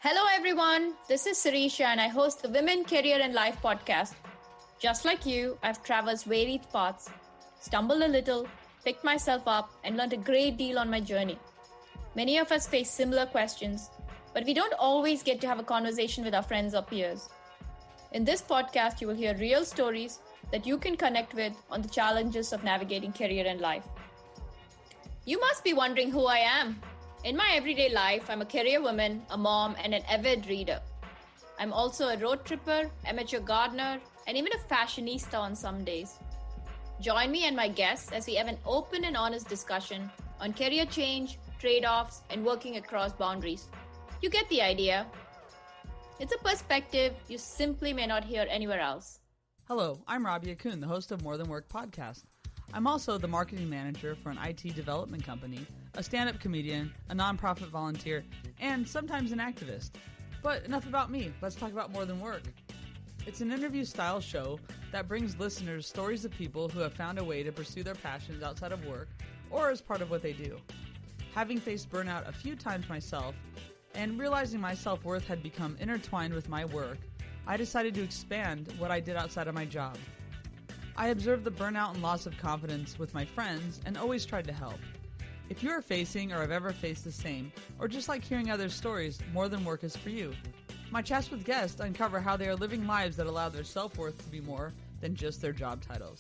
Hello, everyone. This is Sirisha, and I host the Women, Career, and Life podcast. Just like you, I've traversed varied paths, stumbled a little, picked myself up, and learned a great deal on my journey. Many of us face similar questions, but we don't always get to have a conversation with our friends or peers. In this podcast, you will hear real stories that you can connect with on the challenges of navigating career and life. You must be wondering who I am. In my everyday life, I'm a career woman, a mom, and an avid reader. I'm also a road tripper, amateur gardener, and even a fashionista on some days. Join me and my guests as we have an open and honest discussion on career change, trade-offs, and working across boundaries. You get the idea. It's a perspective you simply may not hear anywhere else. Hello, I'm Rabia Kuhn, the host of More Than Work podcast. I'm also the marketing manager for an IT development company, a stand-up comedian, a nonprofit volunteer, and sometimes an activist. But enough about me. Let's talk about More Than Work. It's an interview-style show that brings listeners stories of people who have found a way to pursue their passions outside of work or as part of what they do. Having faced burnout a few times myself and realizing my self-worth had become intertwined with my work, I decided to expand what I did outside of my job. I observed the burnout and loss of confidence with my friends and always tried to help. If you are facing or have ever faced the same, or just like hearing others' stories, More Than Work is for you. My chats with guests uncover how they are living lives that allow their self-worth to be more than just their job titles.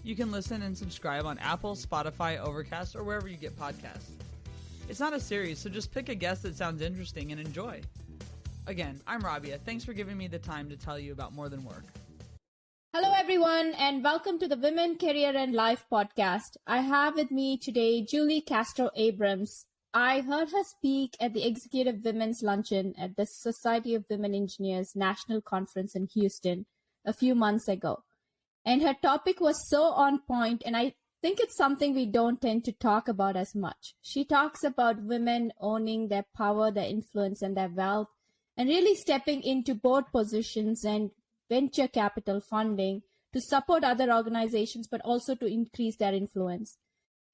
You can listen and subscribe on Apple, Spotify, Overcast, or wherever you get podcasts. It's not a series, so just pick a guest that sounds interesting and enjoy. Again, I'm Rabia. Thanks for giving me the time to tell you about More Than Work. Hello, everyone, and welcome to the Women, Career, and Life podcast. I have with me today Julie Castro Abrams. I heard her speak at the Executive Women's Luncheon at the Society of Women Engineers National Conference in Houston a few months ago. And her topic was so on point, and I think it's something we don't tend to talk about as much. She talks about women owning their power, their influence, and their wealth, and really stepping into board positions and venture capital funding to support other organizations, but also to increase their influence.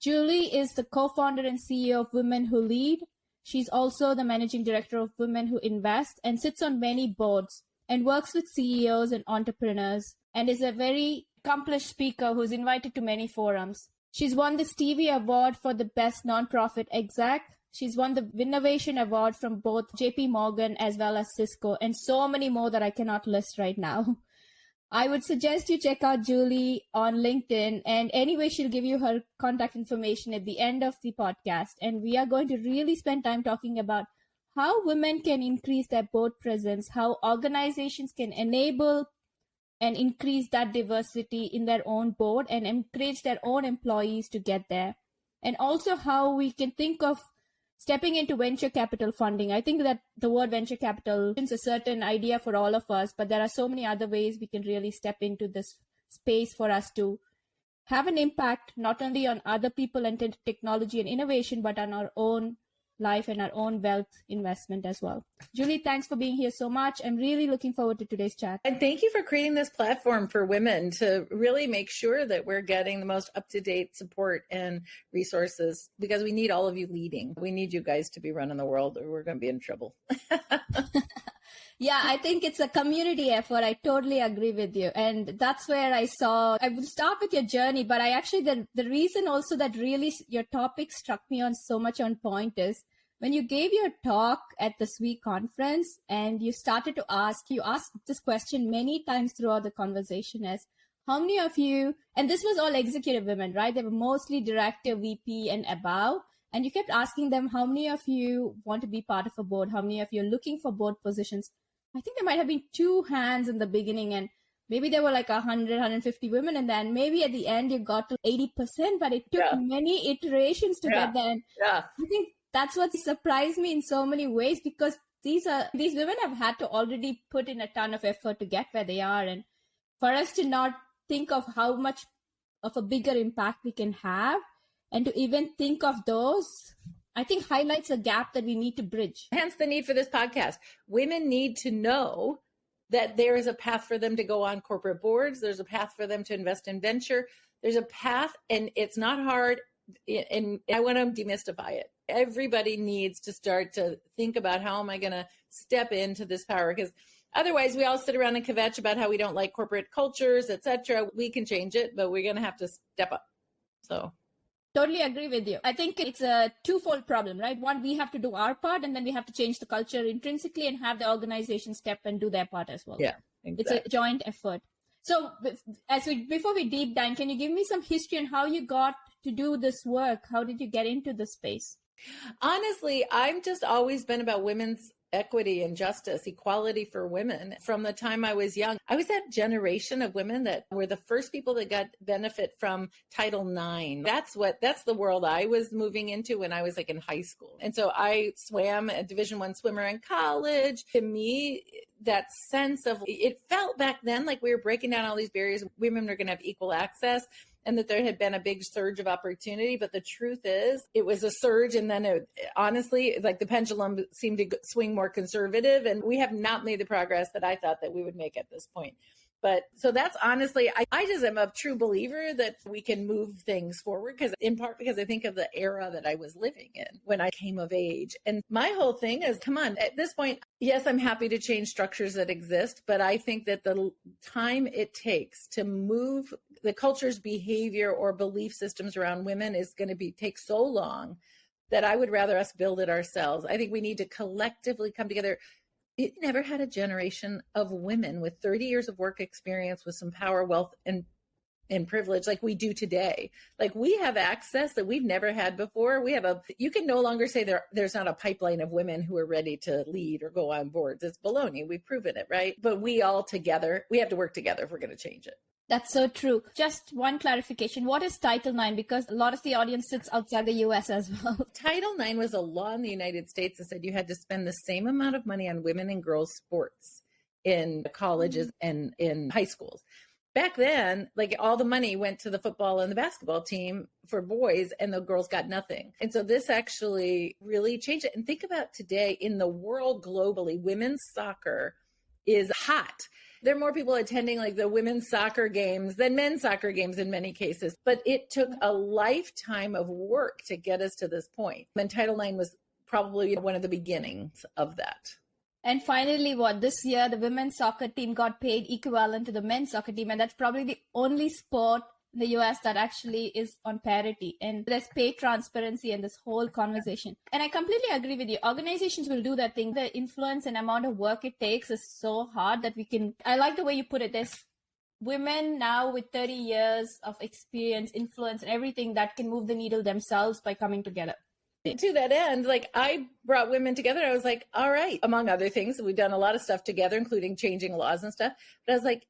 Julie is the co-founder and CEO of Women Who Lead. She's also the managing director of Women Who Invest and sits on many boards and works with CEOs and entrepreneurs and is a very accomplished speaker who's invited to many forums. She's won the Stevie Award for the Best Nonprofit Exec. She's won the Innovation Award from both JP Morgan as well as Cisco, and so many more that I cannot list right now. I would suggest you check out Julie on LinkedIn, and anyway, she'll give you her contact information at the end of the podcast. And we are going to really spend time talking about how women can increase their board presence, how organizations can enable and increase that diversity in their own board and encourage their own employees to get there. And also how we can think of stepping into venture capital funding. I think that the word venture capital is a certain idea for all of us, but there are so many other ways we can really step into this space for us to have an impact, not only on other people and technology and innovation, but on our own life and our own wealth investment as well. Julie, thanks for being here so much. I'm really looking forward to today's chat. And thank you for creating this platform for women to really make sure that we're getting the most up-to-date support and resources, because we need all of you leading. We need you guys to be running the world, or we're going to be in trouble. Yeah, I think it's a community effort. I totally agree with you. And that's where I will start with your journey, but the reason also that really your topic struck me on so much on point is when you gave your talk at the SWE conference and you started to you asked this question many times throughout the conversation as, how many of you, and this was all executive women, right? They were mostly director, VP and above. And you kept asking them, how many of you want to be part of a board? How many of you are looking for board positions? I think there might have been 2 hands in the beginning, and maybe there were like 100, 150 women, and then maybe at the end you got to 80%, but it took many iterations to get there. And I think that's what surprised me in so many ways, because these women have had to already put in a ton of effort to get where they are. And for us to not think of how much of a bigger impact we can have and to even think of those, I think highlights a gap that we need to bridge. Hence the need for this podcast. Women need to know that there is a path for them to go on corporate boards. There's a path for them to invest in venture. There's a path, and it's not hard. And I want to demystify it. Everybody needs to start to think about, how am I going to step into this power? Because otherwise we all sit around and kvetch about how we don't like corporate cultures, etc. We can change it, but we're going to have to step up. So totally agree with you. I think it's a twofold problem, right? One, we have to do our part, and then we have to change the culture intrinsically and have the organization step and do their part as well. Yeah, exactly. It's a joint effort. So before we deep dive, can you give me some history on how you got to do this work? How did you get into this space? Honestly, I've just always been about women's equity and justice, equality for women. From the time I was young, I was that generation of women that were the first people that got benefit from Title IX. That's the world I was moving into when I was like in high school. And so I swam a Division I swimmer in college. To me, that sense of, it felt back then like we were breaking down all these barriers. Women are going to have equal access, and that there had been a big surge of opportunity. But the truth is, it was a surge, and then honestly, like the pendulum seemed to swing more conservative, and we have not made the progress that I thought that we would make at this point. But so that's honestly, I just am a true believer that we can move things forward, in part because I think of the era that I was living in when I came of age. And my whole thing is, come on, at this point, yes, I'm happy to change structures that exist, but I think that the time it takes to move the culture's behavior or belief systems around women is going to take so long that I would rather us build it ourselves. I think we need to collectively come together. It never had a generation of women with 30 years of work experience with some power, wealth, and privilege like we do today. Like, we have access that we've never had before. You can no longer say there's not a pipeline of women who are ready to lead or go on boards. It's baloney. We've proven it, right? But we have to work together if we're going to change it. That's so true. Just one clarification. What is Title IX? Because a lot of the audience sits outside the US as well. Title IX was a law in the United States that said you had to spend the same amount of money on women and girls sports in colleges and in high schools. Back then, like, all the money went to the football and the basketball team for boys, and the girls got nothing. And so this actually really changed it. And think about today in the world globally, women's soccer is hot. There are more people attending like the women's soccer games than men's soccer games in many cases. But it took a lifetime of work to get us to this point. And Title IX was probably one of the beginnings of that. And finally, this year, the women's soccer team got paid equivalent to the men's soccer team. And that's probably the only sport in the US that actually is on parity. And there's pay transparency in this whole conversation. And I completely agree with you. Organizations will do that thing. The influence and amount of work it takes is so hard that I like the way you put it. There's women now with 30 years of experience, influence, and everything that can move the needle themselves by coming together. To that end, like, I brought women together. I was like, all right, among other things, we've done a lot of stuff together, including changing laws and stuff. But I was like,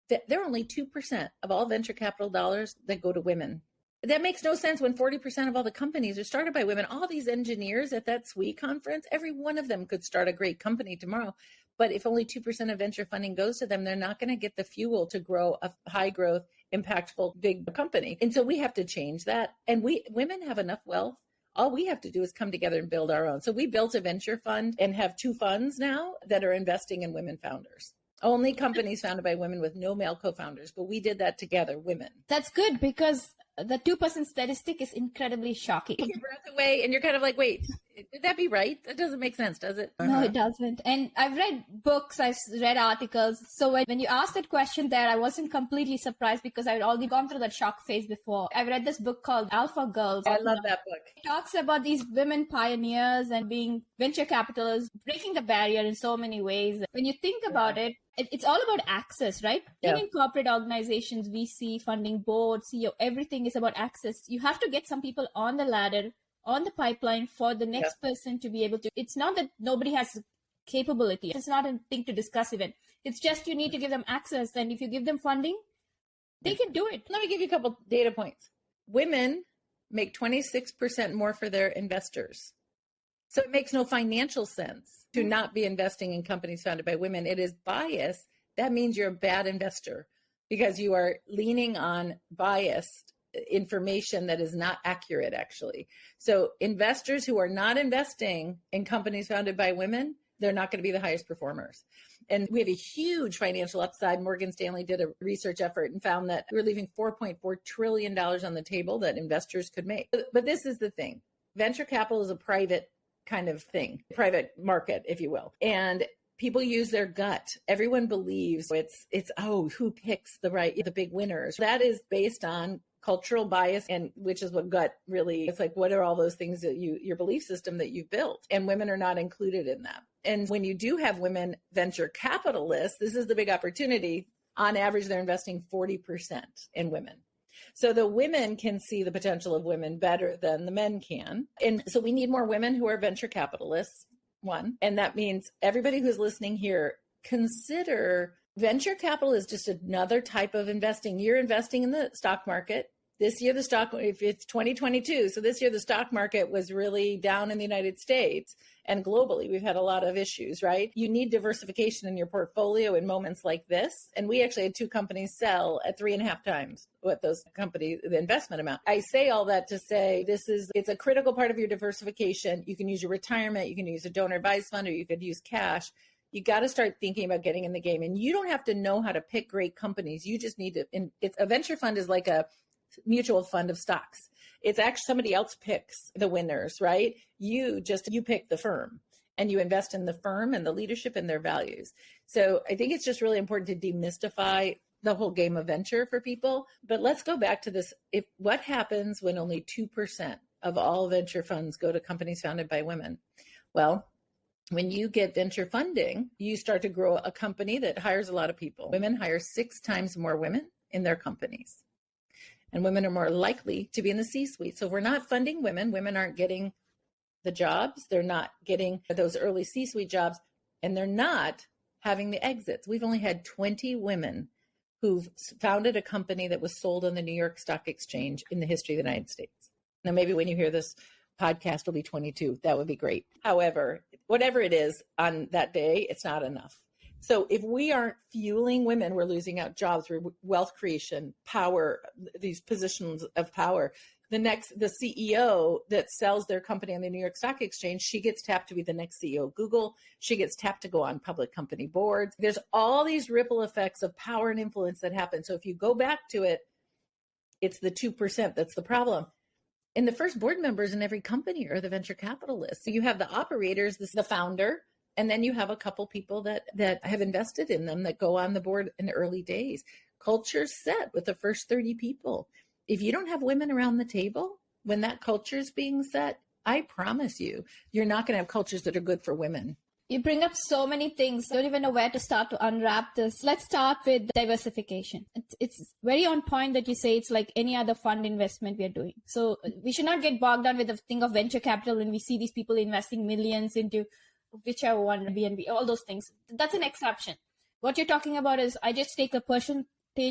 there are only 2% of all venture capital dollars that go to women. That makes no sense when 40% of all the companies are started by women. All these engineers at that SWE conference, every one of them could start a great company tomorrow. But if only 2% of venture funding goes to them, they're not going to get the fuel to grow a high growth, impactful, big company. And so we have to change that. And women have enough wealth. All we have to do is come together and build our own. So we built a venture fund and have 2 funds now that are investing in women founders. Only companies founded by women with no male co-founders, but we did that together, women. That's good, because the 2% statistic is incredibly shocking. Take your breath away and you're kind of like, wait, did that be right? That doesn't make sense, does it? No, it doesn't. And I've read books, I've read articles. So when you asked that question there, I wasn't completely surprised because I'd already gone through that shock phase before. I've read this book called Alpha Girls. I love that book. It talks about these women pioneers and being venture capitalists, breaking the barrier in so many ways. When you think about it, it's all about access, right? Yeah. Even in corporate organizations, VC, funding, board, CEO, everything is about access. You have to get some people on the ladder, on the pipeline for the next person to be able to. It's not that nobody has capability. It's not a thing to discuss even. It's just you need to give them access. And if you give them funding, they can do it. Let me give you a couple data points. Women make 26% more for their investors. So it makes no financial sense to not be investing in companies founded by women. It is bias. That means you're a bad investor because you are leaning on biased information that is not accurate, actually. So investors who are not investing in companies founded by women, they're not going to be the highest performers. And we have a huge financial upside. Morgan Stanley did a research effort and found that we're leaving $4.4 trillion on the table that investors could make. But this is the thing. venture capital is a private kind of thing, private market, if you will. And people use their gut. Everyone believes it's who picks the big winners. That is based on cultural bias, and which is what gut really, it's like, what are all those things that your belief system that you've built? And women are not included in that. And when you do have women venture capitalists, this is the big opportunity. On average, they're investing 40% in women. So the women can see the potential of women better than the men can. And so we need more women who are venture capitalists, one. And that means everybody who's listening here, consider venture capital is just another type of investing. You're investing in the stock market. This year, if it's 2022, so this year the stock market was really down in the United States and globally. We've had a lot of issues, right? You need diversification in your portfolio in moments like this. And we actually had 2 companies sell at 3.5 times what those companies, the investment amount. I say all that to say it's a critical part of your diversification. You can use your retirement, you can use a donor advised fund, or you could use cash. You got to start thinking about getting in the game. And you don't have to know how to pick great companies. You just need to, a venture fund is like a mutual fund of stocks. It's actually somebody else picks the winners, right? You pick the firm and you invest in the firm and the leadership and their values. So I think it's just really important to demystify the whole game of venture for people. But let's go back to this. What happens when only 2% of all venture funds go to companies founded by women? Well, when you get venture funding, you start to grow a company that hires a lot of people. Women hire 6 times more women in their companies. And women are more likely to be in the C-suite. So if we're not funding women, women aren't getting the jobs. They're not getting those early C-suite jobs, and they're not having the exits. We've only had 20 women who've founded a company that was sold on the New York Stock Exchange in the history of the United States. Now, maybe when you hear this podcast will be 22. That would be great. However, whatever it is on that day, it's not enough. So if we aren't fueling women, we're losing out jobs, wealth creation, power, these positions of power. The CEO that sells their company on the New York Stock Exchange, she gets tapped to be the next CEO of Google. She gets tapped to go on public company boards. There's all these ripple effects of power and influence that happen. So if you go back to it, it's the 2% that's the problem. And the first board members in every company are the venture capitalists. So you have the operators, the founder, and then you have a couple people that have invested in them that go on the board in the early days. Culture's set with the first 30 people. If you don't have women around the table when that culture is being set, I promise you're not going to have cultures that are good for women. You bring up so many things. I don't even know where to start to unwrap this. Let's start with diversification. It's very on point that you say it's like any other fund investment we are doing. So we should not get bogged down with the thing of venture capital when we see these people investing millions into whichever one, BNB, all those things. That's an exception. What you're talking about is I just take a percentage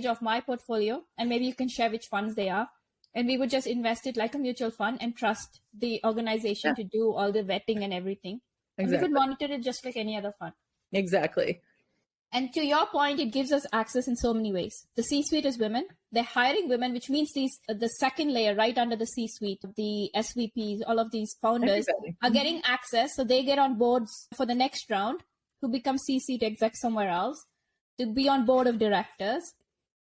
of my portfolio and maybe you can share which funds they are. And we would just invest it like a mutual fund and trust the organization to do all the vetting and everything. Exactly. And we could monitor it just like any other fund. Exactly. And to your point, it gives us access in so many ways. The C-suite is women. They're hiring women, which means the second layer right under the C-suite, the SVPs, all of these founders are getting access. So they get on boards for the next round, who become C-suite execs somewhere else, to be on board of directors.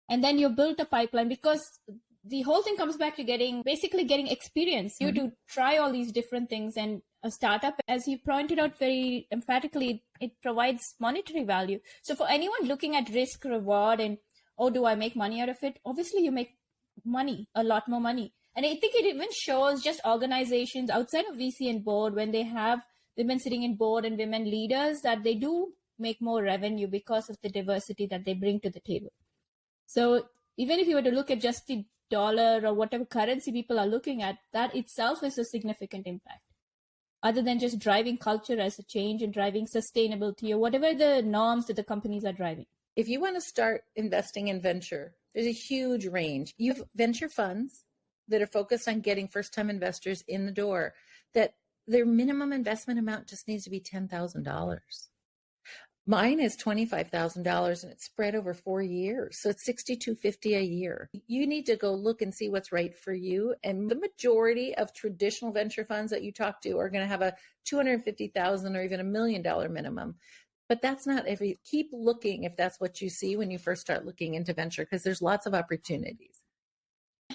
And then you build a pipeline because the whole thing comes back to getting experience. You to try all these different things, and a startup, as you pointed out very emphatically, it provides monetary value. So for anyone looking at risk reward and, do I make money out of it? Obviously you make money, a lot more money. And I think it even shows just organizations outside of VC and board, when they have women sitting in board and women leaders, that they do make more revenue because of the diversity that they bring to the table. So even if you were to look at just the dollar or whatever currency people are looking at, that itself is a significant impact. Other than just driving culture as a change and driving sustainability or whatever the norms that the companies are driving. If you want to start investing in venture, there's a huge range. You have venture funds that are focused on getting first-time investors in the door, that their minimum investment amount just needs to be $10,000. Mine is $25,000 and it's spread over 4 years. So it's $6,250 a year. You need to go look and see what's right for you. And the majority of traditional venture funds that you talk to are going to have a $250,000 or even $1 million minimum. But that's not keep looking if that's what you see when you first start looking into venture, because there's lots of opportunities.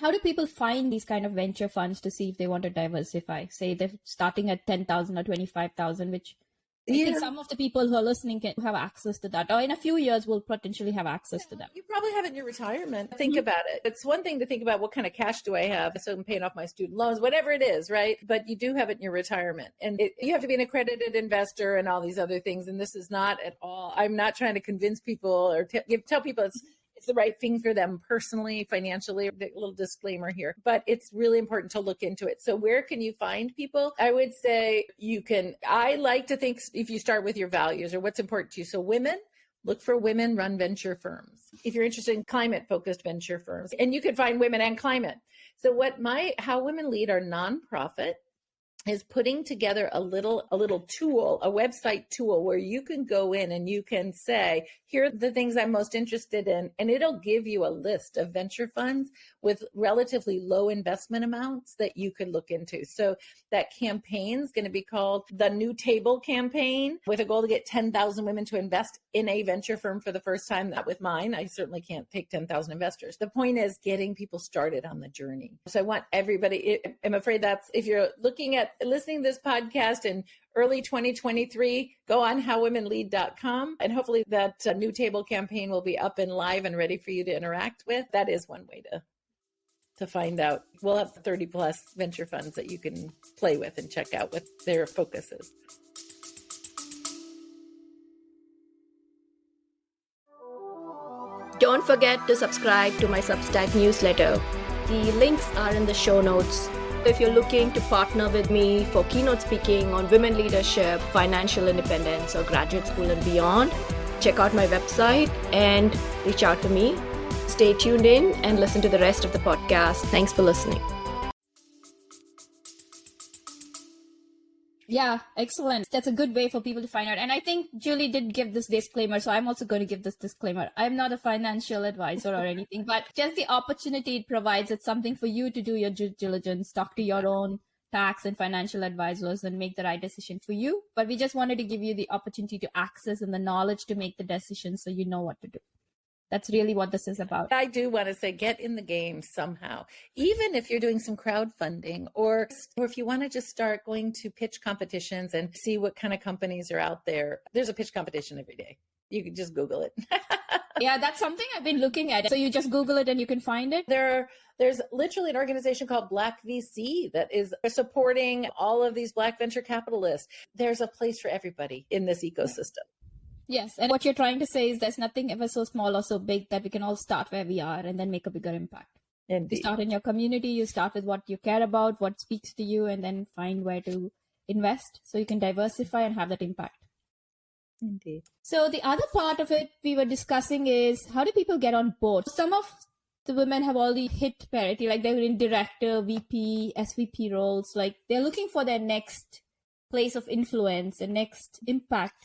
How do people find these kind of venture funds to see if they want to diversify? Say they're starting at 10,000 or 25,000, which I think some of the people who are listening can have access to that, or in a few years will potentially have access to them. You probably have it in your retirement. Think about it. It's one thing to think about what kind of cash do I have, so I'm paying off my student loans, whatever it is, right? But you do have it in your retirement, and you have to be an accredited investor and all these other things. And this is not at all. I'm not trying to convince people or tell people it's the right thing for them personally, financially. A little disclaimer here, but it's really important to look into it. So where can you find people? I would say I like to think if you start with your values or what's important to you. So women, look for women-run venture firms. If you're interested in climate-focused venture firms, and you can find women and climate. So how Women Lead, our nonprofit, is putting together a little tool, a website tool where you can go in and you can say, here are the things I'm most interested in. And it'll give you a list of venture funds with relatively low investment amounts that you could look into. So that campaign is going to be called the New Table Campaign, with a goal to get 10,000 women to invest in a venture firm for the first time. Not with mine. I certainly can't take 10,000 investors. The point is getting people started on the journey. So I want everybody, I'm afraid that's, if you're listening to this podcast in early 2023, go on howwomenlead.com, and hopefully that New Table campaign will be up and live and ready for you to interact with. That is one way to find out. We'll have 30 plus venture funds that you can play with and check out what their focus is. Don't forget to subscribe to my Substack newsletter. The links are in the show notes. If you're looking to partner with me for keynote speaking on women leadership, financial independence, or graduate school and beyond, check out my website and reach out to me. Stay tuned in and listen to the rest of the podcast. Thanks for listening. Yeah, excellent. That's a good way for people to find out. And I think Julie did give this disclaimer, so I'm also going to give this disclaimer. I'm not a financial advisor or anything, but just the opportunity it provides, it's something for you to do your due diligence, talk to your own tax and financial advisors and make the right decision for you. But we just wanted to give you the opportunity to access and the knowledge to make the decision so you know what to do. That's really what this is about. I do want to say, get in the game somehow. Even if you're doing some crowdfunding, or if you want to just start going to pitch competitions and see what kind of companies are out there. There's a pitch competition every day. You can just Google it. Yeah, that's something I've been looking at. So you just Google it and you can find it? There's literally an organization called Black VC that is supporting all of these Black venture capitalists. There's a place for everybody in this ecosystem. Yes. And what you're trying to say is there's nothing ever so small or so big that we can all start where we are and then make a bigger impact. Indeed. You start in your community, you start with what you care about, what speaks to you, and then find where to invest so you can diversify and have that impact. Indeed. So the other part of it we were discussing is, how do people get on board? Some of the women have already hit parity, like they're in director, VP, SVP roles, like they're looking for their next place of influence and next impact.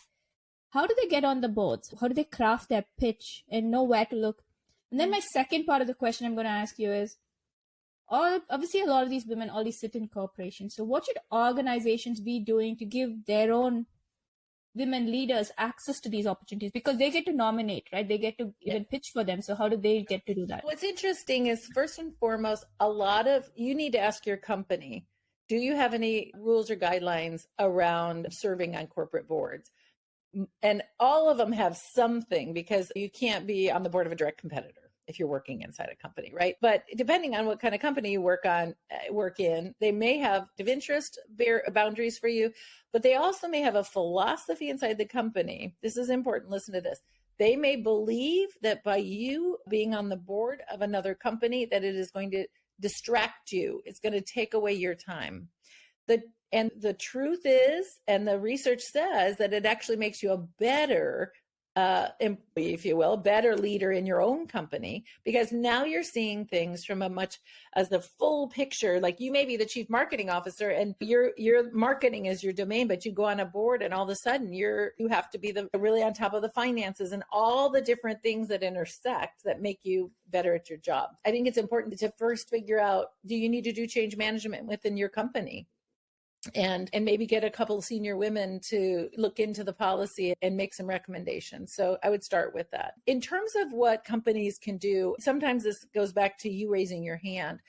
How do they get on the boards? How do they craft their pitch and know where to look? And then my second part of the question I'm going to ask you is, obviously a lot of these women already sit in corporations. So what should organizations be doing to give their own women leaders access to these opportunities? Because they get to nominate, right? They get to even pitch for them. So how do they get to do that? What's interesting is, first and foremost, you need to ask your company, do you have any rules or guidelines around serving on corporate boards? And all of them have something, because you can't be on the board of a direct competitor if you're working inside a company, right? But depending on what kind of company you work in, they may have interest boundaries for you, but they also may have a philosophy inside the company. This is important. Listen to this. They may believe that by you being on the board of another company, that it is going to distract you. It's going to take away your time. And the truth is, and the research says, that it actually makes you a better employee, if you will, a better leader in your own company, because now you're seeing things from as the full picture. Like, you may be the chief marketing officer and your marketing is your domain, but you go on a board and all of a sudden you have to be really on top of the finances and all the different things that intersect that make you better at your job. I think it's important to first figure out, do you need to do change management within your company? and maybe get a couple of senior women to look into the policy and make some recommendations. So I would start with that. In terms of what companies can do, sometimes this goes back to you raising your hand.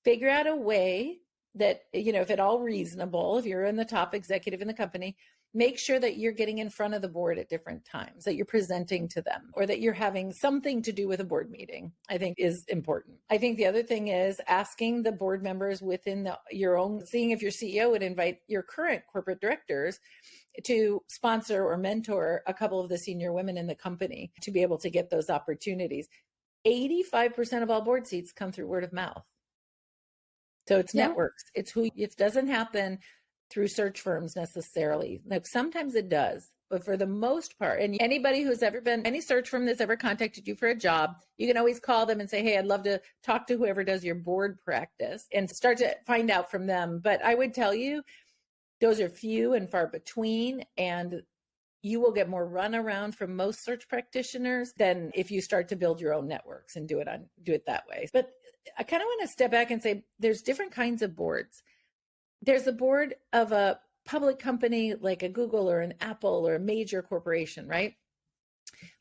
Figure out a way that, if at all reasonable, if you're in the top executive in the company, make sure that you're getting in front of the board at different times, that you're presenting to them, or that you're having something to do with a board meeting, I think is important. I think the other thing is asking the board members within your own, seeing if your CEO would invite your current corporate directors to sponsor or mentor a couple of the senior women in the company to be able to get those opportunities. 85% of all board seats come through word of mouth. So it's networks. It doesn't happen through search firms necessarily. Like sometimes it does, but for the most part, and anybody who's ever been, any search firm that's ever contacted you for a job, you can always call them and say, hey, I'd love to talk to whoever does your board practice and start to find out from them. But I would tell you, those are few and far between, and you will get more runaround from most search practitioners than if you start to build your own networks and do it that way. But I kind of want to step back and say there's different kinds of boards. There's the board of a public company like a Google or an Apple or a major corporation, right?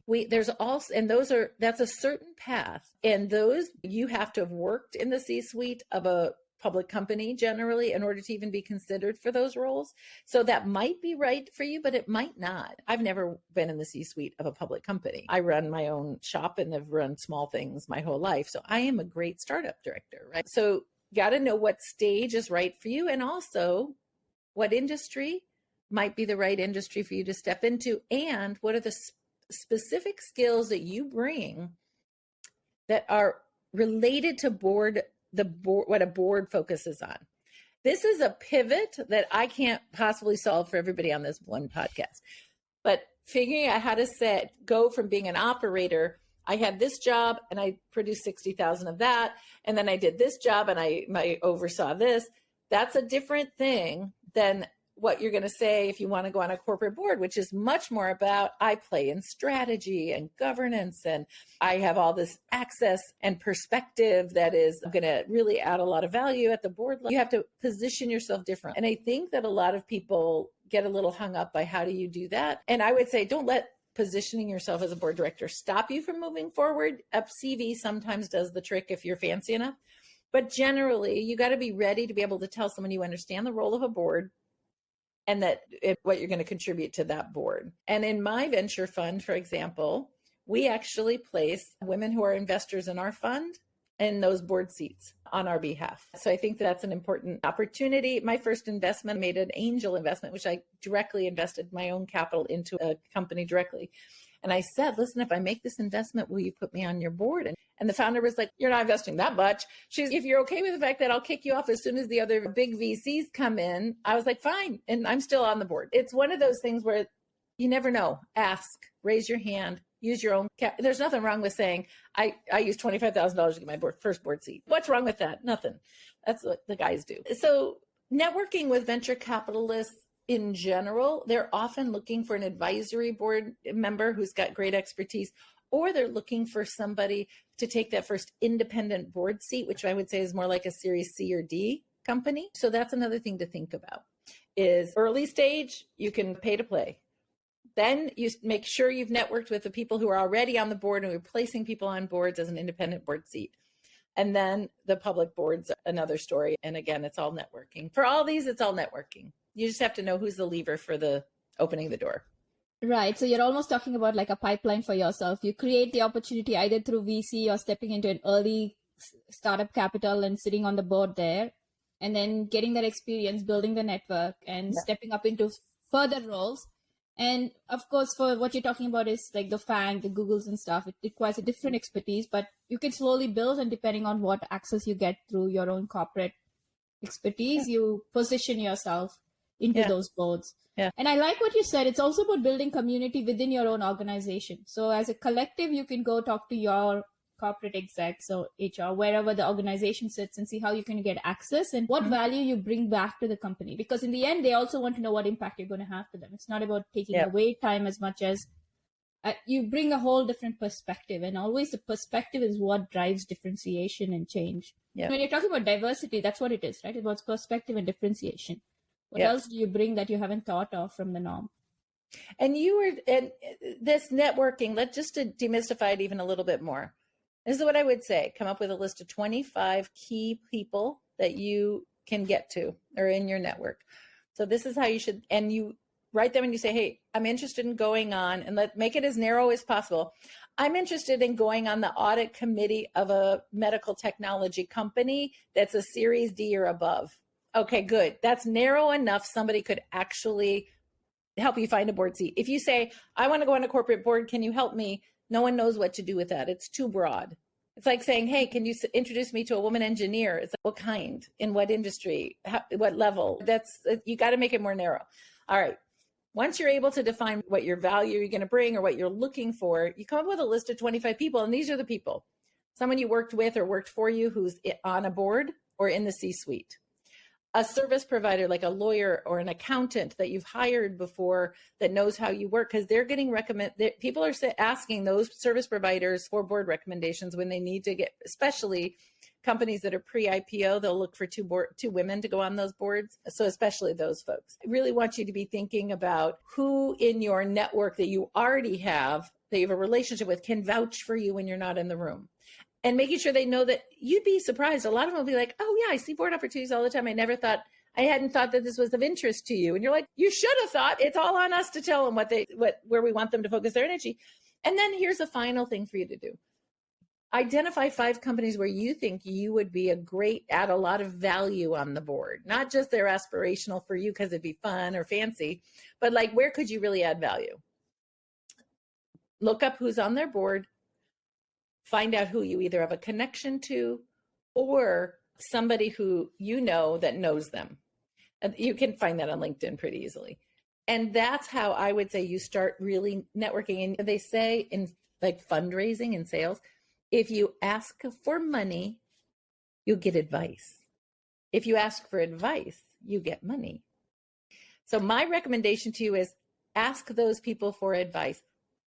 That's a certain path. And those, you have to have worked in the C-suite of a public company generally in order to even be considered for those roles. So that might be right for you, but it might not. I've never been in the C-suite of a public company. I run my own shop and have run small things my whole life. So I am a great startup director, right? So got to know what stage is right for you, and also what industry might be the right industry for you to step into, and what are the specific skills that you bring that are related to what a board focuses on. This is a pivot that I can't possibly solve for everybody on this one podcast, but figuring out how to go from being an operator. I had this job and I produced 60,000 of that. And then I did this job and I oversaw this. That's a different thing than what you're going to say if you want to go on a corporate board, which is much more about I play in strategy and governance, and I have all this access and perspective that is going to really add a lot of value at the board level. You have to position yourself different. And I think that a lot of people get a little hung up by how do you do that? And I would say, don't let positioning yourself as a board director stop you from moving forward. A CV sometimes does the trick if you're fancy enough. But generally, you got to be ready to be able to tell someone you understand the role of a board and what you're going to contribute to that board. And in my venture fund, for example, we actually place women who are investors in our fund in those board seats on our behalf. So I think that's an important opportunity. My first investment, made an angel investment, which I directly invested my own capital into a company directly. And I said, listen, if I make this investment, will you put me on your board? And the founder was like, you're not investing that much. If you're okay with the fact that I'll kick you off as soon as the other big VCs come in, I was like, fine. And I'm still on the board. It's one of those things where you never know. Ask, raise your hand, use your own There's nothing wrong with saying, I used $25,000 to get my first board seat. What's wrong with that? Nothing. That's what the guys do. So networking with venture capitalists in general, they're often looking for an advisory board member who's got great expertise, or they're looking for somebody to take that first independent board seat, which I would say is more like a Series C or D company. So that's another thing to think about is early stage, you can pay to play. Then you make sure you've networked with the people who are already on the board and you're placing people on boards as an independent board seat. And then the public board's another story. And again, it's all networking. For all these, it's all networking. You just have to know who's the lever for the opening the door. Right. So you're almost talking about like a pipeline for yourself. You create the opportunity either through VC or stepping into an early startup capital and sitting on the board there, and then getting that experience, building the network and stepping up into further roles. And of course, for what you're talking about is like the FANG, the Googles and stuff, it requires a different expertise, but you can slowly build, and depending on what access you get through your own corporate expertise, you position yourself into those boards. Yeah. And I like what you said. It's also about building community within your own organization. So as a collective, you can go talk to your corporate execs or HR, wherever the organization sits, and see how you can get access and what value you bring back to the company. Because in the end, they also want to know what impact you're going to have to them. It's not about taking away time as much as you bring a whole different perspective, and always the perspective is what drives differentiation and change. Yeah. When you're talking about diversity, that's what it is, right? It's about perspective and differentiation. What else do you bring that you haven't thought of from the norm? And this networking, let's just demystify it even a little bit more. This is what I would say. Come up with a list of 25 key people that you can get to or in your network. So this is how you should, and you write them and you say, hey, I'm interested in going on, and make it as narrow as possible. I'm interested in going on the audit committee of a medical technology company that's a Series D or above. Okay, good. That's narrow enough. Somebody could actually help you find a board seat. If you say, I want to go on a corporate board, can you help me? No one knows what to do with that. It's too broad. It's like saying, hey, can you introduce me to a woman engineer? It's like, what kind, in what industry, what level? You got to make it more narrow. All right. Once you're able to define what your value you're going to bring or what you're looking for, you come up with a list of 25 people. And these are the people: someone you worked with or worked for you who's on a board or in the C-suite. A service provider like a lawyer or an accountant that you've hired before that knows how you work, because they're getting people are asking those service providers for board recommendations when they need to get, especially companies that are pre-IPO, they'll look for two women to go on those boards. So especially those folks. I really want you to be thinking about who in your network that you already have, that you have a relationship with, can vouch for you when you're not in the room. And making sure they know that you'd be surprised. A lot of them will be like, oh yeah, I see board opportunities all the time. I hadn't thought that this was of interest to you. And you're like, you should have thought. It's all on us to tell them where we want them to focus their energy. And then here's a final thing for you to do. Identify 5 companies where you think you would be add a lot of value on the board. Not just they're aspirational for you because it'd be fun or fancy, but like, where could you really add value? Look up who's on their board. Find out who you either have a connection to or somebody who you know that knows them. And you can find that on LinkedIn pretty easily. And that's how I would say you start really networking. And they say in like fundraising and sales, if you ask for money, you'll get advice. If you ask for advice, you get money. So my recommendation to you is ask those people for advice.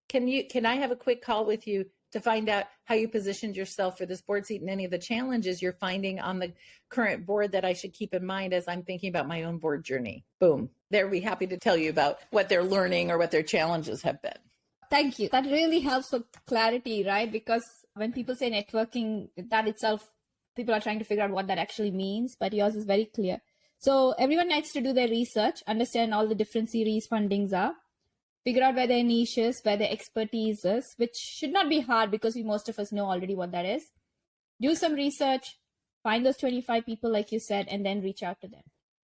Can I have a quick call with you to find out how you positioned yourself for this board seat and any of the challenges you're finding on the current board that I should keep in mind as I'm thinking about my own board journey? Boom. They'll be happy to tell you about what they're learning or what their challenges have been. Thank you. That really helps with clarity, right? Because when people say networking, that itself, people are trying to figure out what that actually means, but yours is very clear. So everyone needs to do their research, understand all the different series fundings are, figure out where their niche is, where their expertise is, which should not be hard because most of us know already what that is. Do some research, find those 25 people, like you said, and then reach out to them.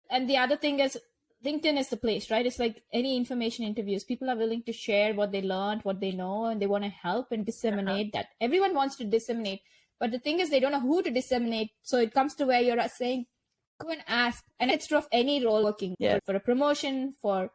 And the other thing is, LinkedIn is the place, right? It's like any information interviews. People are willing to share what they learned, what they know, and they want to help and disseminate that. Everyone wants to disseminate, but the thing is they don't know who to disseminate. So it comes to where you're saying, go and ask. And it's true of any role working, for a promotion, for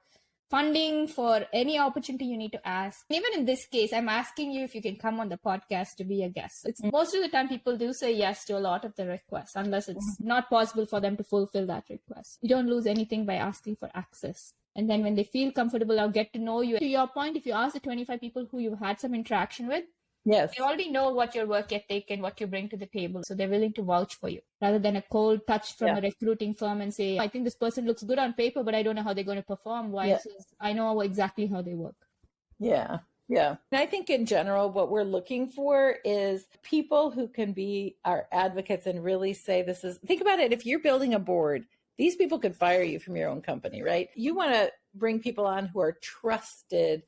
funding, for any opportunity you need to ask. Even in this case, I'm asking you if you can come on the podcast to be a guest. It's most of the time people do say yes to a lot of the requests, unless it's not possible for them to fulfill that request. You don't lose anything by asking for access. And then when they feel comfortable, I'll get to know you. To your point, if you ask the 25 people who you've had some interaction with, yes, they already know what your work ethic and what you bring to the table. So they're willing to vouch for you rather than a cold touch from a recruiting firm and say, I think this person looks good on paper, but I don't know how they're going to perform. Why? I know exactly how they work. Yeah. Yeah. And I think in general, what we're looking for is people who can be our advocates and really say, think about it. If you're building a board, these people could fire you from your own company, right? You want to bring people on who are trusted,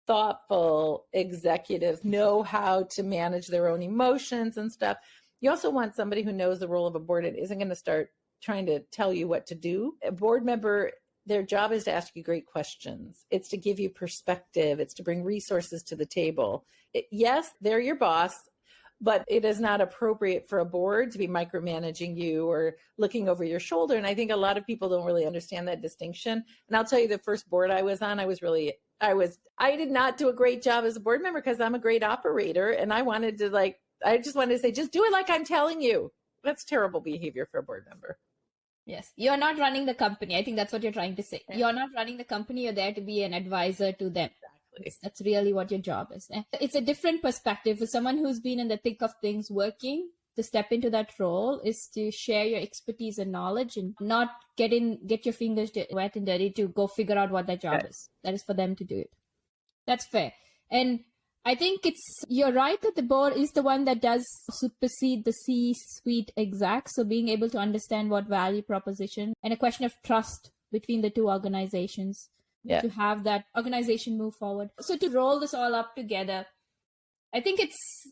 thoughtful executives, know how to manage their own emotions and stuff. You also want somebody who knows the role of a board and isn't going to start trying to tell you what to do. A board member, their job is to ask you great questions. It's to give you perspective. It's to bring resources to the table. Yes, they're your boss, but it is not appropriate for a board to be micromanaging you or looking over your shoulder. And I think a lot of people don't really understand that distinction. And I'll tell you, the first board I was on, I did not do a great job as a board member because I'm a great operator. And I just wanted to say, just do it like I'm telling you. That's terrible behavior for a board member. Yes. You're not running the company. I think that's what you're trying to say. You're not running the company. You're there to be an advisor to them. Exactly. That's really what your job is. It's a different perspective for someone who's been in the thick of things working. To step into that role is to share your expertise and knowledge and not get your fingers wet and dirty to go figure out what their job is. That is for them to do it. That's fair. And I think you're right that the board is the one that does supersede the C-suite execs. So being able to understand what value proposition and a question of trust between the two organizations to have that organization move forward. So to roll this all up together, I think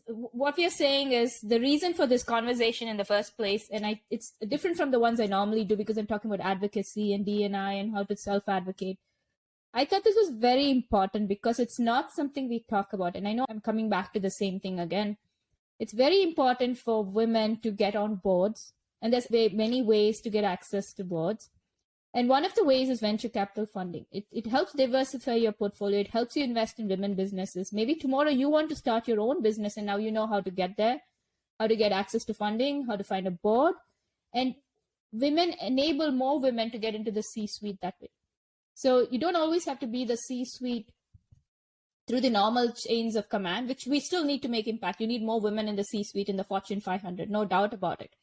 what we are saying is the reason for this conversation in the first place, and it's different from the ones I normally do because I'm talking about advocacy and D&I and how to self-advocate. I thought this was very important because it's not something we talk about. And I know I'm coming back to the same thing again. It's very important for women to get on boards. And there's many ways to get access to boards. And one of the ways is venture capital funding. It helps diversify your portfolio. It helps you invest in women businesses. Maybe tomorrow you want to start your own business and now you know how to get there, how to get access to funding, how to find a board. And women enable more women to get into the C-suite that way. So you don't always have to be the C-suite through the normal chains of command, which we still need to make impact. You need more women in the C-suite in the Fortune 500, no doubt about it.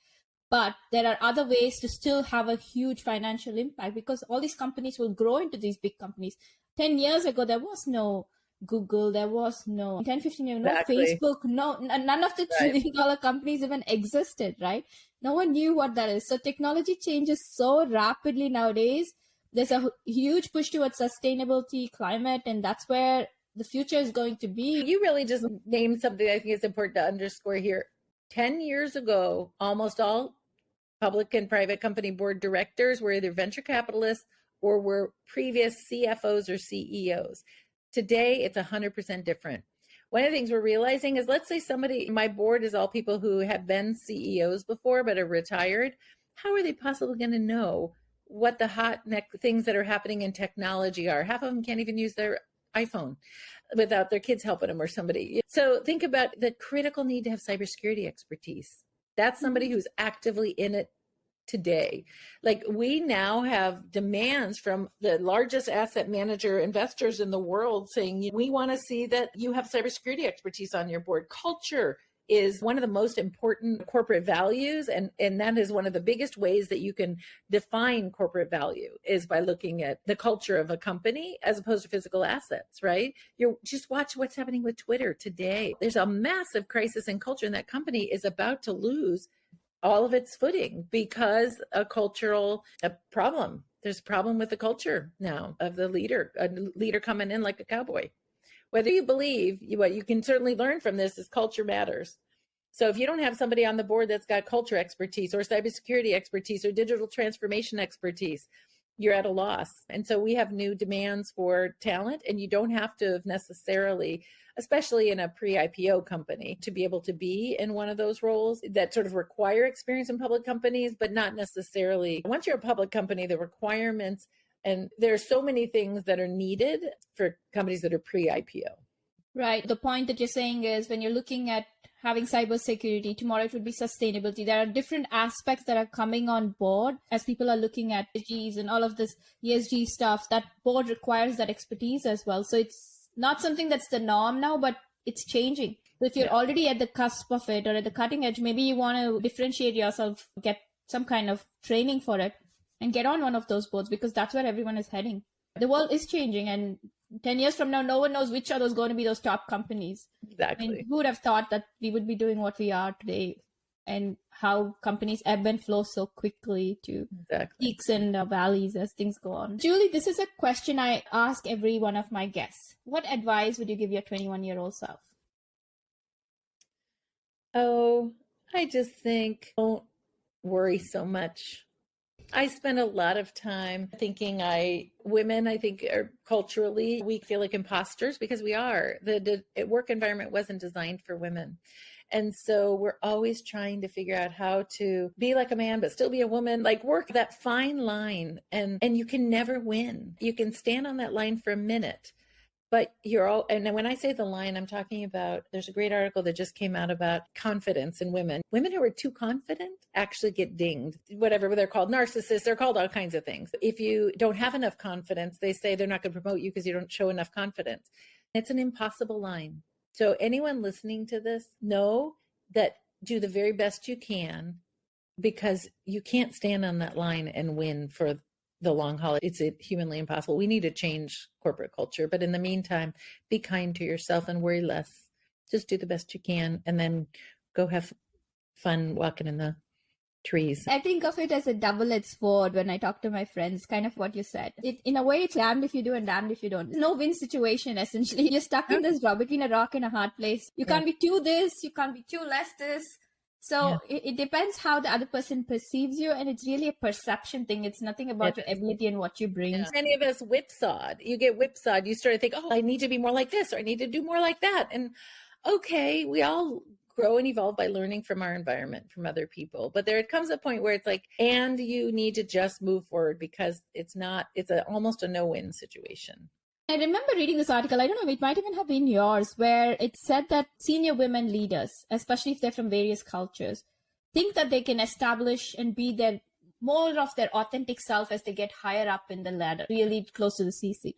But there are other ways to still have a huge financial impact because all these companies will grow into these big companies. 10 years ago, there was no Google, there was no 10, 15 years, no Facebook, none of the trillion-dollar companies even existed, right? No one knew what that is. So technology changes so rapidly nowadays. There's a huge push towards sustainability, climate, and that's where the future is going to be. You really just named something I think is important to underscore here. 10 years ago, almost all public and private company board directors were either venture capitalists or were previous CFOs or CEOs. Today, it's 100% different. One of the things we're realizing is, let's say my board is all people who have been CEOs before but are retired. How are they possibly going to know what the hot things that are happening in technology are? Half of them can't even use their iPhone without their kids helping them or somebody. So think about the critical need to have cybersecurity expertise. That's somebody who's actively in it today. Like, we now have demands from the largest asset manager investors in the world saying, we want to see that you have cybersecurity expertise on your board. Culture is one of the most important corporate values. And that is one of the biggest ways that you can define corporate value is by looking at the culture of a company as opposed to physical assets, right? You just watch what's happening with Twitter today. There's a massive crisis in culture, and that company is about to lose all of its footing because a problem. There's a problem with the culture now of a leader coming in like a cowboy. Whether you believe, what you can certainly learn from this is culture matters. So if you don't have somebody on the board that's got culture expertise or cybersecurity expertise or digital transformation expertise, you're at a loss. And so we have new demands for talent, and you don't have to necessarily, especially in a pre-IPO company, to be able to be in one of those roles that sort of require experience in public companies, but not necessarily. Once you're a public company, the requirements, and there are so many things that are needed for companies that are pre-IPO. Right. The point that you're saying is when you're looking at having cybersecurity, tomorrow it would be sustainability. There are different aspects that are coming on board as people are looking at ESGs and all of this ESG stuff. That board requires that expertise as well. So it's not something that's the norm now, but it's changing. So if you're already at the cusp of it or at the cutting edge, maybe you want to differentiate yourself, get some kind of training for it, and get on one of those boards because that's where everyone is heading. The world is changing, and 10 years from now, no one knows which are those going to be those top companies. Exactly. I mean, who would have thought that we would be doing what we are today, and how companies ebb and flow so quickly to peaks and valleys as things go on. Julie, this is a question I ask every one of my guests. What advice would you give your 21-year-old self? Oh, I just think don't worry so much. I spend a lot of time thinking women, I think, are culturally, we feel like imposters because we are. The work environment wasn't designed for women. And so we're always trying to figure out how to be like a man, but still be a woman, like work that fine line. And you can never win. You can stand on that line for a minute. But and when I say the line, I'm talking about, there's a great article that just came out about confidence in women. Women who are too confident actually get dinged, whatever they're called, narcissists, they're called all kinds of things. If you don't have enough confidence, they say they're not going to promote you because you don't show enough confidence. It's an impossible line. So anyone listening to this, know that do the very best you can, because you can't stand on that line and win for the long haul. It's humanly impossible. We need to change corporate culture. But in the meantime, be kind to yourself and worry less. Just do the best you can, and then go have fun walking in the trees. I think of it as a double-edged sword when I talk to my friends, kind of what you said. In a way, it's damned if you do and damned if you don't. No win situation, essentially. You're stuck in this between a rock and a hard place. You can't be too this, you can't be too less this. So it depends how the other person perceives you, and it's really a perception thing. It's nothing about your ability and what you bring. Many of us whipsawed. You get whipsawed. You start to think, oh, I need to be more like this, or I need to do more like that. And okay, we all grow and evolve by learning from our environment, from other people. But there comes a point where it's like, and you need to just move forward, because it's almost a no-win situation. I remember reading this article, I don't know, it might even have been yours, where it said that senior women leaders, especially if they're from various cultures, think that they can establish and be more of their authentic self as they get higher up in the ladder, really close to the C-suite.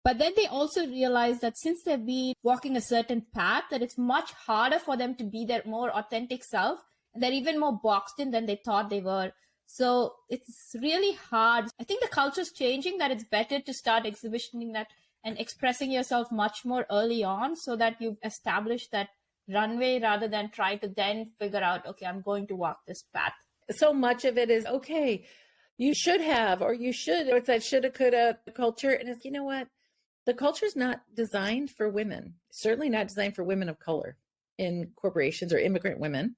But then they also realize that since they've been walking a certain path, that it's much harder for them to be their more authentic self. And they're even more boxed in than they thought they were. So it's really hard. I think the culture's changing, that it's better to start exhibiting that and expressing yourself much more early on, so that you've established that runway rather than try to then figure out, okay, I'm going to walk this path. So much of it is, okay, you should have, or you should, or it's that shoulda, coulda culture. And it's, you know what? The culture is not designed for women, certainly not designed for women of color in corporations or immigrant women,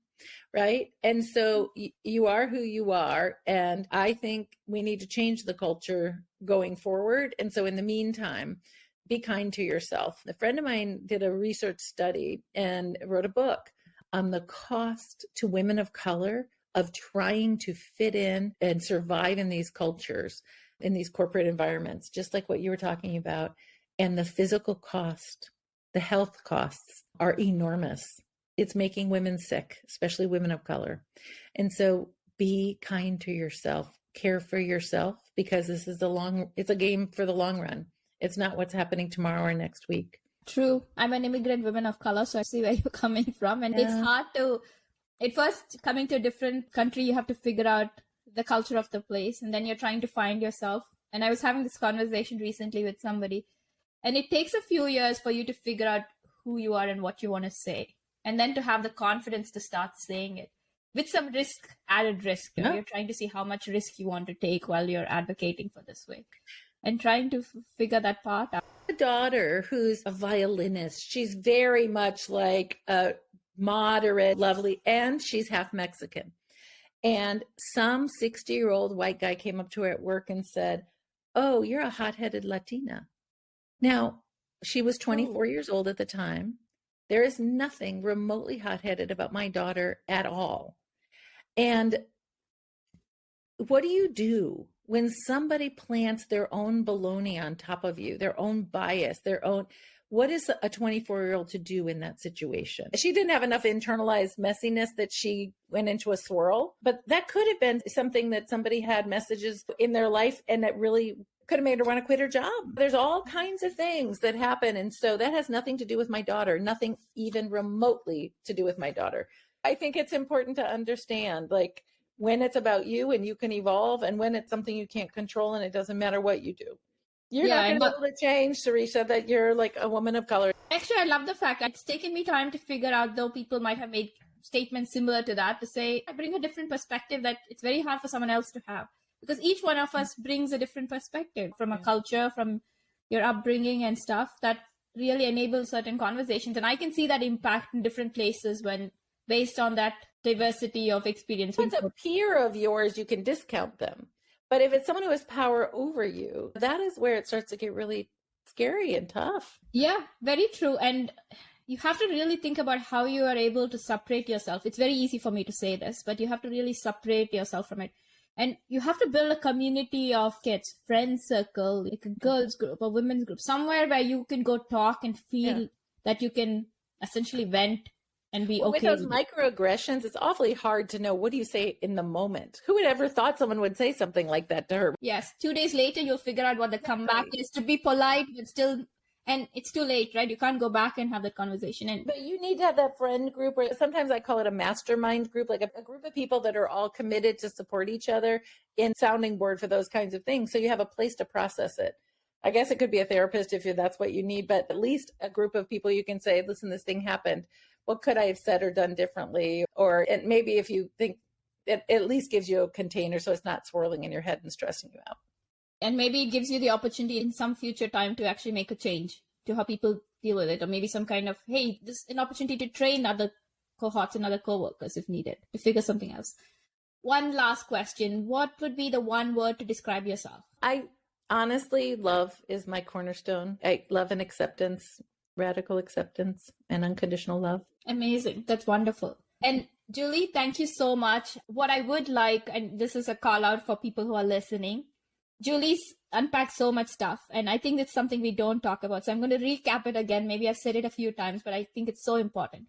right? And so you are who you are. And I think we need to change the culture going forward. And so in the meantime, be kind to yourself. A friend of mine did a research study and wrote a book on the cost to women of color of trying to fit in and survive in these cultures, in these corporate environments, just like what you were talking about. And the physical cost, the health costs are enormous. It's making women sick, especially women of color. And so be kind to yourself, care for yourself, because this is it's a game for the long run. It's not what's happening tomorrow or next week. True. I'm an immigrant woman of color, so I see where you're coming from. And it's hard at first, coming to a different country, you have to figure out the culture of the place, and then you're trying to find yourself. And I was having this conversation recently with somebody, and it takes a few years for you to figure out who you are and what you want to say, and then to have the confidence to start saying it with some added risk. You're trying to see how much risk you want to take while you're advocating for this way and trying to figure that part out. A daughter who's a violinist. She's very much like a moderate, lovely, and she's half Mexican. And some 60-year-old white guy came up to her at work and said, "Oh, you're a hot-headed Latina." Now, she was 24 years old at the time. There is nothing remotely hot-headed about my daughter at all. And what do you do when somebody plants their own baloney on top of you, their own bias, what is a 24-year-old to do in that situation? She didn't have enough internalized messiness that she went into a swirl, but that could have been something that somebody had messages in their life, and that really could have made her want to quit her job. There's all kinds of things that happen. And so that has nothing to do with my daughter, nothing even remotely to do with my daughter. I think it's important to understand, like, when it's about you and you can evolve, and when it's something you can't control and it doesn't matter what you do. You're not going to be able to change, Sarisha, that you're like a woman of color. Actually, I love the fact that it's taken me time to figure out, though people might have made statements similar to that, to say, I bring a different perspective that it's very hard for someone else to have. Because each one of us brings a different perspective from a culture, from your upbringing and stuff that really enables certain conversations. And I can see that impact in different places when based on that diversity of experience. If it's a peer of yours, you can discount them. But if it's someone who has power over you, that is where it starts to get really scary and tough. Yeah, very true. And you have to really think about how you are able to separate yourself. It's very easy for me to say this, but you have to really separate yourself from it. And you have to build a community of kids, friend circle, like a girls group, a women's group, somewhere where you can go talk and feel that you can essentially vent and be okay. With those microaggressions, it's awfully hard to know, what do you say in the moment? Who would ever thought someone would say something like that to her? Yes. 2 days later, you'll figure out what the comeback is, to be polite, but still And it's too late, right? You can't go back and have that conversation. But you need to have that friend group, or sometimes I call it a mastermind group, like a group of people that are all committed to support each other in sounding board for those kinds of things. So you have a place to process it. I guess it could be a therapist if that's what you need, but at least a group of people you can say, listen, this thing happened. What could I have said or done differently? Or and maybe if you think it at least gives you a container so it's not swirling in your head and stressing you out. And maybe it gives you the opportunity in some future time to actually make a change to how people deal with it. Or maybe some kind of, hey, this is an opportunity to train other cohorts and other coworkers if needed, to figure something else. One last question. What would be the one word to describe yourself? I honestly, love is my cornerstone. Love and acceptance, radical acceptance and unconditional love. Amazing. That's wonderful. And Julie, thank you so much. What I would like, and this is a call out for people who are listening, Julie's unpacked so much stuff, and I think it's something we don't talk about. So I'm going to recap it again. Maybe I've said it a few times, but I think it's so important.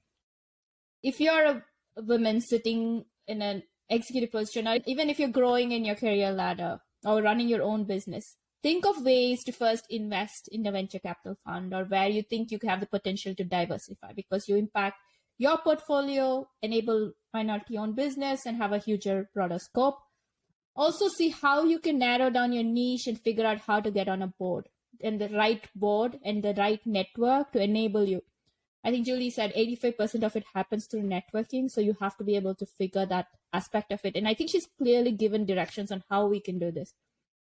If you're a woman sitting in an executive position, or even if you're growing in your career ladder or running your own business, think of ways to first invest in a venture capital fund or where you think you have the potential to diversify, because you impact your portfolio, enable minority-owned business, and have a huger, broader scope. Also see how you can narrow down your niche and figure out how to get on a board, and the right board and the right network to enable you. I think Julie said 85% of it happens through networking. So you have to be able to figure that aspect of it. And I think she's clearly given directions on how we can do this.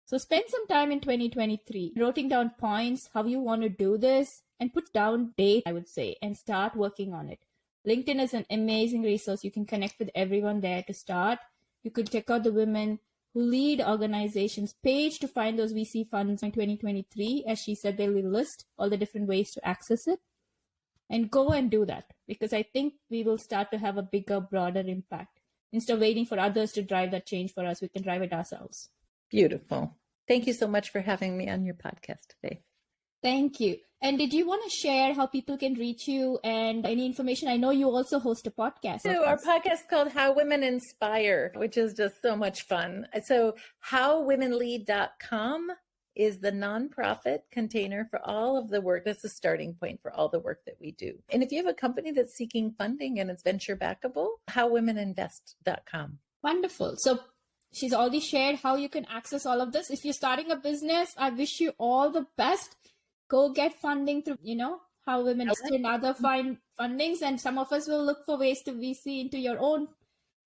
So spend some time in 2023 writing down points, how you want to do this, and put down date, I would say, and start working on it. LinkedIn is an amazing resource. You can connect with everyone there to start. You could check out the Women Who Lead Organizations page to find those VC funds in 2023. As she said, they will list all the different ways to access it. And go and do that, because I think we will start to have a bigger, broader impact. Instead of waiting for others to drive that change for us, we can drive it ourselves. Beautiful. Thank you so much for having me on your podcast today. Thank you. And did you want to share how people can reach you and any information? I know you also host a podcast. So our podcast is called How Women Inspire, which is just so much fun. So howwomenlead.com is the nonprofit container for all of the work. That's the starting point for all the work that we do. And if you have a company that's seeking funding and it's venture backable, howwomeninvest.com. Wonderful. So she's already shared how you can access all of this. If you're starting a business, I wish you all the best. Go get funding through, How Women and other fundings. And some of us will look for ways to VC into your own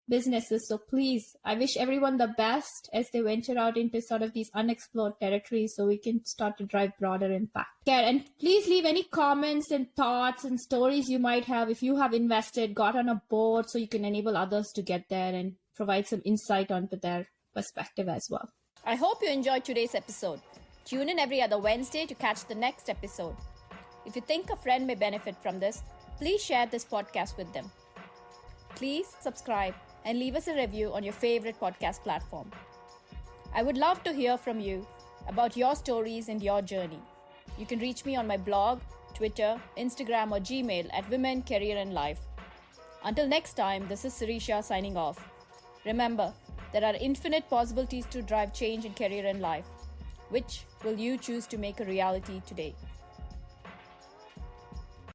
businesses. So please, I wish everyone the best as they venture out into sort of these unexplored territories so we can start to drive broader impact. Yeah, and please leave any comments and thoughts and stories you might have if you have invested, got on a board, so you can enable others to get there and provide some insight onto their perspective as well. I hope you enjoyed today's episode. Tune in every other Wednesday to catch the next episode. If you think a friend may benefit from this, please share this podcast with them. Please subscribe and leave us a review on your favorite podcast platform. I would love to hear from you about your stories and your journey. You can reach me on my blog, Twitter, Instagram, or Gmail at Women, Career and Life. Until next time, this is Sirisha signing off. Remember, there are infinite possibilities to drive change in career and life. Which will you choose to make a reality today?